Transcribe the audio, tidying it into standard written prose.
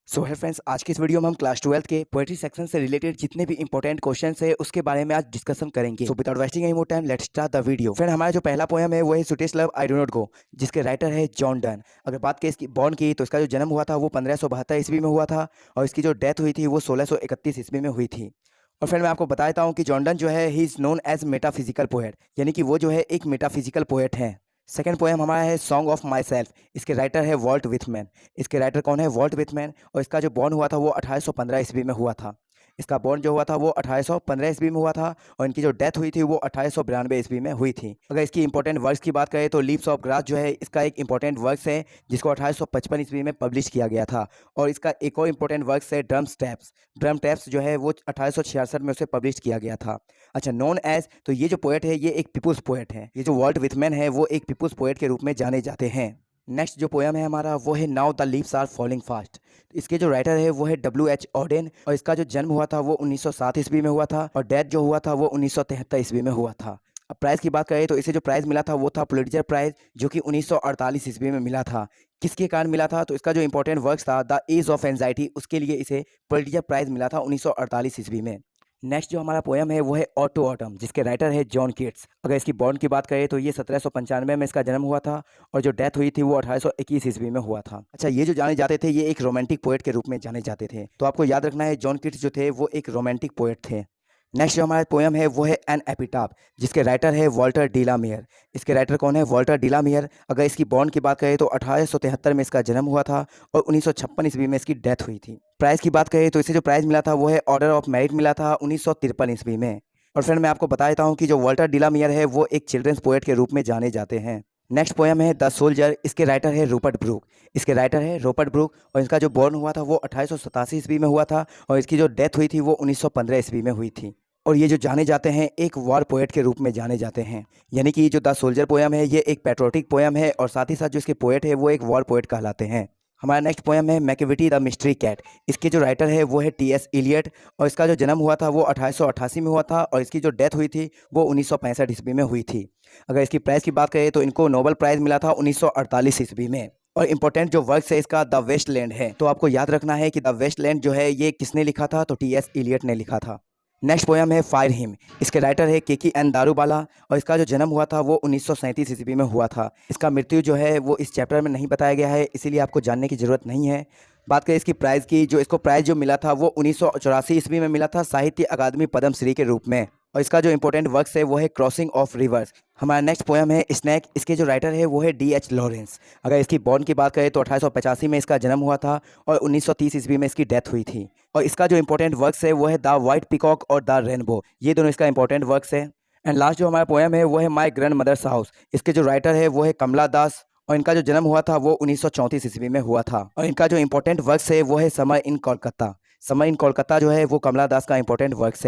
सो है फ्रेंड्स, आज की इस वीडियो में हम क्लास 12th के पोएट्री सेक्शन से रिलेटेड जितने भी इंपॉर्टेंट क्वेश्चंस है उसके बारे में आज डिस्कशन करेंगे। So without wasting any more time let's start the video. Friend, हमारा जो पहला पोएम है वो है sweetest love I do not go, जिसके राइटर है जॉन डन। अगर बात करें इसकी बॉर्न की तो इसका जो जन्म हुआ था वो 1572 ईस्वी में हुआ था और इसकी जो डेथ हुई थी वो 1631 ईस्वी में हुई थी। और फ्रेंड, मैं आपको बता देता हूँ कि जॉन डन जो है ही is known as metaphysical poet, यानी कि वो जो है एक मेटाफिजिकल पोएट हैं। सेकंड पोएम हमारा है सॉन्ग ऑफ माई सेल्फ। इसके राइटर है वॉल्ट विथमैन। इसके राइटर कौन है? Walt Whitman. और इसका जो बॉर्न हुआ था वो 1815 ईस्वी में हुआ था। इसका बॉर्न जो हुआ था वो 1815 ईस्वी में हुआ था और इनकी जो डेथ हुई थी वो 1892 ईस्वी में हुई थी। अगर इसकी इंपॉर्टेंट वर्क्स की बात करें तो लीव्स ऑफ ग्रास जो है इसका एक इंपॉर्टेंट वर्क्स है जिसको 1855 ईस्वी में पब्लिश किया गया था। और इसका एक और इंपॉर्टेंट वर्क्स है ड्रम स्टेप्स। ड्रम टैप्स जो है वो 1866 में उसे पब्लिश किया गया था। अच्छा, नोन एज, तो ये जो पोएट है ये एक पीपुल्स पोएट है। ये जो वॉल्ट विथमैन है वो एक पीपुल्स पोएट के रूप में जाने जाते हैं। नेक्स्ट जो पोएम है हमारा वो है now the leaves are falling fast. इसके जो राइटर है वो है W.H. ऑडेन और इसका जो जन्म हुआ था वो 1907 ईस्वी में हुआ था और डेथ जो हुआ था वो 1973 ईस्वी में हुआ था। अब प्राइज़ की बात करें तो इसे जो प्राइज़ मिला था वो था पुलित्ज़र प्राइज़, जो कि 1948 ईस्वी में मिला था। किसके कारण मिला था? तो इसका जो इंपॉर्टेंट वर्क्स था द एज ऑफ एंजाइटी, उसके लिए इसे पुलित्ज़र प्राइज़ मिला था 1948 ईस्वी में। नेक्स्ट जो हमारा पोएम है वो है ऑड टू ऑटम, जिसके राइटर है जॉन कीट्स। अगर इसकी बॉर्न की बात करें तो ये 1795 में इसका जन्म हुआ था और जो डेथ हुई थी वो 1821 ईस्वी में हुआ था। अच्छा, ये जो जाने जाते थे ये एक रोमांटिक पोएट के रूप में जाने जाते थे, तो आपको याद रखना है जॉन कीट्स जो थे वो एक रोमांटिक पोएट थे। नेक्स्ट जो हमारा पोएम है वो है एन एपिटाफ, जिसके राइटर है वॉल्टर डिलामियर। इसके राइटर कौन है? वॉल्टर डिलामियर। अगर इसकी बॉर्न की बात करें तो 1873 में इसका जन्म हुआ था और 1956 ईस्वी में इसकी डेथ हुई थी। प्राइज़ की बात करें तो इसे जो प्राइज़ मिला था वो है ऑर्डर ऑफ मेरिट मिला था 1953 ईस्वी में। और फ्रेंड, मैं आपको बता देता हूँ कि जो वॉल्टर डिलामियर है वो एक चिल्ड्रंस पोएट के रूप में जाने जाते हैं। नेक्स्ट पोएम है द सोल्जर। इसके राइटर है रूपर्ट ब्रूक। इसके राइटर है रॉबर्ट ब्रूक और इसका जो बॉर्न हुआ था वो 1887 ईस्वी में हुआ था और इसकी जो डेथ हुई थी वो 1915 ईस्वी में हुई थी। और ये जो जाने जाते हैं एक वॉर पोएट के रूप में जाने जाते हैं, यानी कि जो द सोल्जर पोएम है ये एक पैट्रियोटिक पोएम है और साथ ही साथ जो इसके पोएट है वो एक वॉर पोएट कहलाते हैं। हमारा नेक्स्ट पोएम है मैकियावेली द मिस्ट्री कैट। इसके जो राइटर है वो है T.S. इलियट और इसका जो जन्म हुआ था वो 1888 में हुआ था और इसकी जो डेथ हुई थी वो 1965 ईस्वी में हुई थी। अगर इसकी प्राइज़ की बात करें तो इनको नोबेल प्राइज़ मिला था 1948 ईस्वी में। और इंपॉर्टेंट जो वर्क्स है इसका द वेस्टलैंड है, तो आपको याद रखना है कि द वेस्टलैंड जो है ये किसने लिखा था? तो T.S. इलियट ने लिखा था। नेक्स्ट पोएम है फायर हिम। इसके राइटर है KK.N. दारूबाला और इसका जो जन्म हुआ था वो 1937 ईस्वी में हुआ था। इसका मृत्यु जो है वो इस चैप्टर में नहीं बताया गया है, इसीलिए आपको जानने की ज़रूरत नहीं है। बात करें इसकी प्राइज़ की, जो इसको प्राइज़ जो मिला था वो 1984 ईस्वी में मिला था साहित्य अकादमी पद्मश्री के रूप में। और इसका जो इंपॉर्टेंट वर्क्स है वो है क्रॉसिंग ऑफ रिवर्स। हमारा नेक्स्ट पोएम है स्नैक। इसके जो राइटर है वो है D.H. लॉरेंस। अगर इसकी बॉर्न की बात करें तो 1885 में इसका जन्म हुआ था और 1930 ईस्वी में इसकी डेथ हुई थी। और इसका जो इंपॉर्टेंट वर्क्स है वो है द वाइट पीकॉक और द रेनबो, ये दोनों इसका इंपॉर्टेंट वर्क्स है। एंड लास्ट जो हमारा पोएम है वो है माई ग्रैंड मदर्स हाउस। इसके जो राइटर है वो है कमला दास और इनका जो जन्म हुआ था वो 1934 ईस्वी में हुआ था। और इनका जो इंपॉर्टेंट वर्क्स है वो है summer in Kolkata. Summer in Kolkata जो है वो कमला दास का इंपॉर्टेंट वर्क्स है।